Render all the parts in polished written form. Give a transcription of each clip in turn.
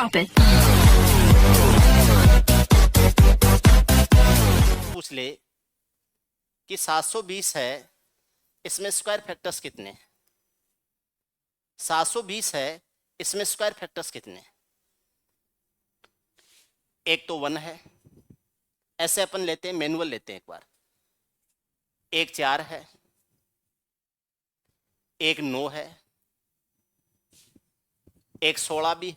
Drop it. पूछ ले कि 720 है, इसमें स्क्वायर फैक्टर्स कितने? 720 है, इसमें स्क्वायर फैक्टर्स कितने? एक तो 1 है, ऐसे अपन लेते हैं, मैनुअल लेते हैं एक बार। एक 4 है, एक 9 है, एक 16 भी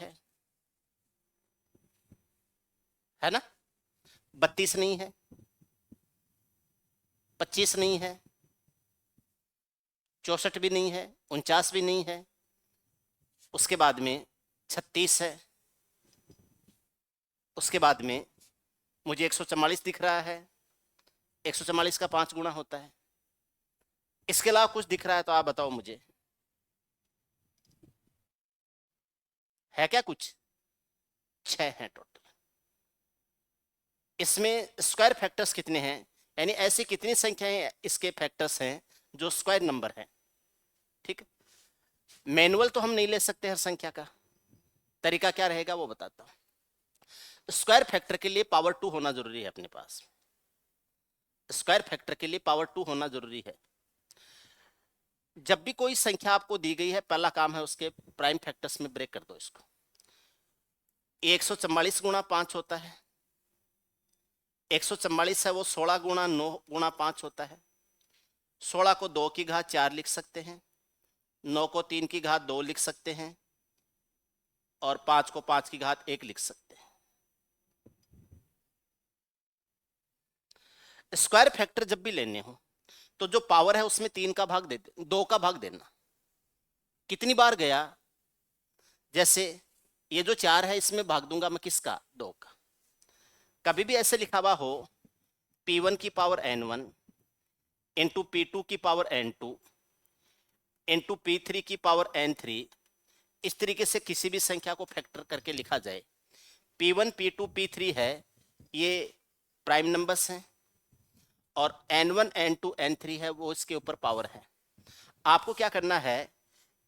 है ना? 32 नहीं है, 25 नहीं है, 64 भी नहीं है, 49 भी नहीं है, उसके बाद में 36 है, उसके बाद में मुझे 144 दिख रहा है, 144 का 5 गुना होता है। इसके अलावा कुछ दिख रहा है तो आप बताओ मुझे, है क्या कुछ? 6 है टोटल। इसमें स्क्वायर फैक्टर्स कितने हैं, यानी ऐसी कितनी संख्याएं इसके फैक्टर्स हैं जो स्क्वायर नंबर है? ठीक है, मैनुअल तो हम नहीं ले सकते हर संख्या का, तरीका क्या रहेगा वो बताता हूं। स्क्वायर फैक्टर के लिए पावर 2 होना जरूरी है अपने पास। स्क्वायर फैक्टर के लिए पावर 2 होना जरूरी है। जब भी कोई संख्या आपको दी गई है, पहला काम है उसके प्राइम फैक्टर्स में ब्रेक कर दो इसको। 144 गुणा 5 होता है, 144 है वो 16 गुणा 9 गुणा 5 होता है। 16 को 2 की घात 4 लिख सकते हैं, 9 को 3 की घात 2 लिख सकते हैं, और 5 को 5 की घात 1 लिख सकते हैं। स्क्वायर फैक्टर जब भी लेने हो तो जो पावर है उसमें 3 का भाग दे, 2 का भाग देना। कितनी बार गया, जैसे ये जो 4 है इसमें भाग दूंगा मैं किसका? 2 का। कभी भी ऐसे लिखा हुआ हो P1 की पावर N1 इंटू P2 की पावर N2 इंटू P3 की पावर N3, इस तरीके से किसी भी संख्या को फैक्टर करके लिखा जाए। P1 P2 P3 है, ये प्राइम नंबर्स हैं, और N1 N2 N3 है वो इसके ऊपर पावर है। आपको क्या करना है,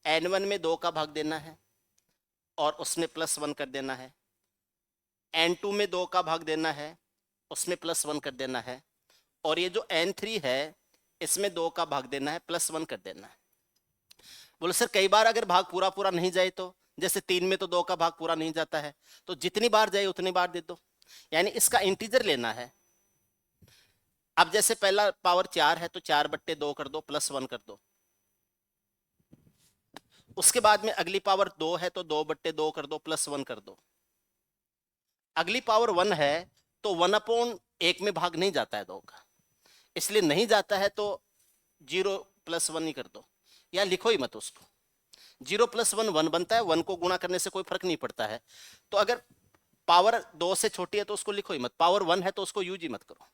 N1 में 2 का भाग देना है और उसमें +1 कर देना है, N2 में 2 का भाग देना है, उसमें +1 कर देना है, और ये जो N3 है इसमें 2 का भाग देना है, +1 कर देना है। बोले सर कई बार अगर भाग पूरा पूरा नहीं जाए तो? जैसे 3 में तो 2 का भाग पूरा नहीं जाता है, तो जितनी बार जाए उतनी बार दे दो, यानी इसका इंटीजर लेना है। अब जैसे पहला पावर 4 है तो 4/2 कर दो, +1 कर दो। उसके बाद में अगली पावर 2 है तो 2/2 कर दो, +1 कर दो। अगली पावर 1 है तो 1/1 में भाग नहीं जाता है 2 का, इसलिए नहीं जाता है तो 0 + 1 ही कर दो, या लिखो ही मत उसको। 0 + 1 1 बनता है, 1 को गुणा करने से कोई फर्क नहीं पड़ता है। तो अगर पावर 2 से छोटी है तो उसको लिखो ही मत, पावर 1 है तो उसको यूज ही मत करो।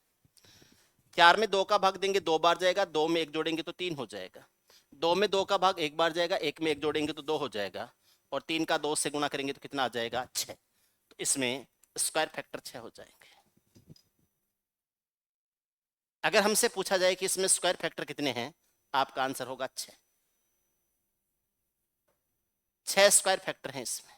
4 में 2 का भाग देंगे 2 बार जाएगा, 2 में 1 जोड़ेंगे तो 3 हो जाएगा, 2 में 2 का भाग 1 बार जाएगा, 1 में 1 जोड़ेंगे तो 2 हो जाएगा, और 3 का 2 से गुणा करेंगे तो कितना आ जाएगा? 6। तो इसमें स्क्वायर फैक्टर 6 हो जाएंगे। अगर हमसे पूछा जाए कि इसमें स्क्वायर फैक्टर कितने हैं, आपका आंसर होगा 6। 6 स्क्वायर फैक्टर हैं इसमें।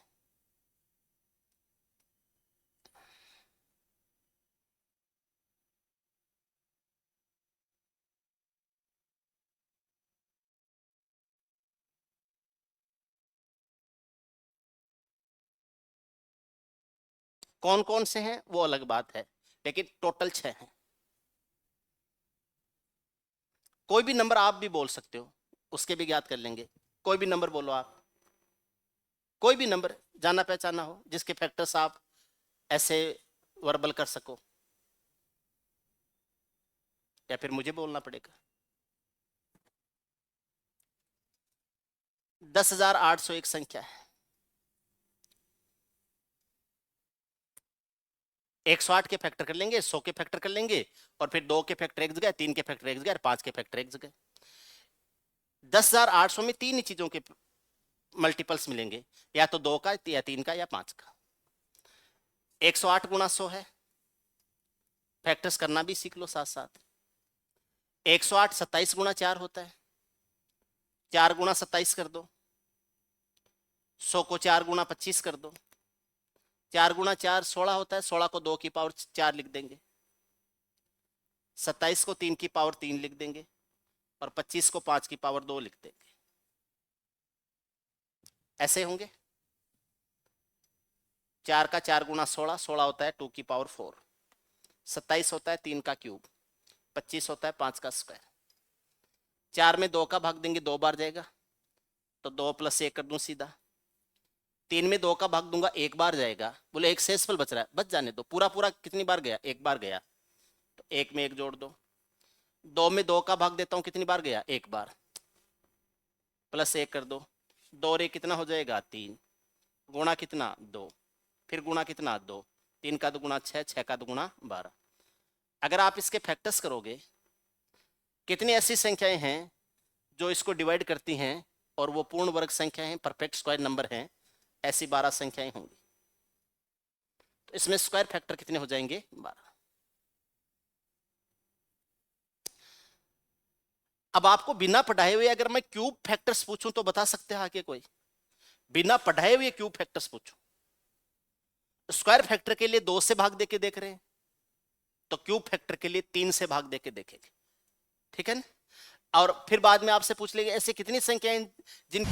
कौन कौन से हैं वो अलग बात है, लेकिन टोटल 6 हैं। कोई भी नंबर आप भी बोल सकते हो, उसके भी ज्ञात कर लेंगे। कोई भी नंबर बोलो आप, कोई भी नंबर जाना पहचाना हो जिसके फैक्टर्स आप ऐसे वर्बल कर सको, या फिर मुझे बोलना पड़ेगा। 10,801 संख्या है। 108 के फैक्टर कर लेंगे, 100 के फैक्टर कर लेंगे, और फिर 2 के फैक्टर एक जगह, 3 के फैक्टर एक जगह, 5 के फैक्टर एक जगह। 10,800 में 3 ही चीजों के मल्टीपल्स मिलेंगे, या तो 2 का, या 3 का, या 5 का। 108 गुणा 100 है, फैक्टर्स करना भी सीख लो साथ साथ। 108 27 गुणा 4 होता है, 4 गुणा 27 कर दो। 100 को 4 गुणा 25 कर दो, 4 गुणा 4 16 होता है, 16 को 2 की पावर 4 लिख देंगे, 27 को 3 की पावर 3 लिख देंगे, और 25 को 5 की पावर 2 लिख देंगे। ऐसे होंगे। 4 का 4 गुणा 16, 16 होता है 2 की पावर 4, 27 होता है 3 का क्यूब, 25 होता है 5 का स्क्वायर। 4 में 2 का भाग देंगे, 2 बार जाएगा, तो 2 + 1 कर दूं सीधा। 3 में 2 का भाग दूंगा, 1 बार जाएगा, बोले एक शेषफल बच रहा है, बच जाने दो, पूरा पूरा कितनी बार गया, 1 बार गया, तो 1 में 1 जोड़ दो। 2 में 2 का भाग देता हूं, कितनी बार गया, 1 बार, +1 कर दो, 2 रे कितना हो जाएगा 3, गुणा कितना 2, फिर गुणा कितना 2, 3 का 2 गुणा 6, 6 का 2 गुणा 12। अगर आप इसके फैक्टर्स करोगे, कितनी ऐसी संख्याएं हैं जो इसको डिवाइड करती हैं और वो पूर्ण वर्ग संख्या है, परफेक्ट स्क्वायर नंबर है, ऐसी 12 संख्याएं होंगी। तो इसमें स्क्वायर फैक्टर कितने हो जाएंगे, 12। अब आपको बिना पढ़ाए हुए अगर मैं क्यूब फैक्टर्स पूछूं तो बता सकते हैं आगे कोई? बिना पढ़ाए हुए क्यूब फैक्टर्स पूछूं। स्क्वायर फैक्टर के लिए 2 से भाग देके देख रहे हैं, तो क्यूब फैक्टर के लिए 3 से भाग देके देखेंगे, ठीक है ना? और फिर बाद में आपसे पूछ लेंगे ऐसे कितनी संख्याएं जिन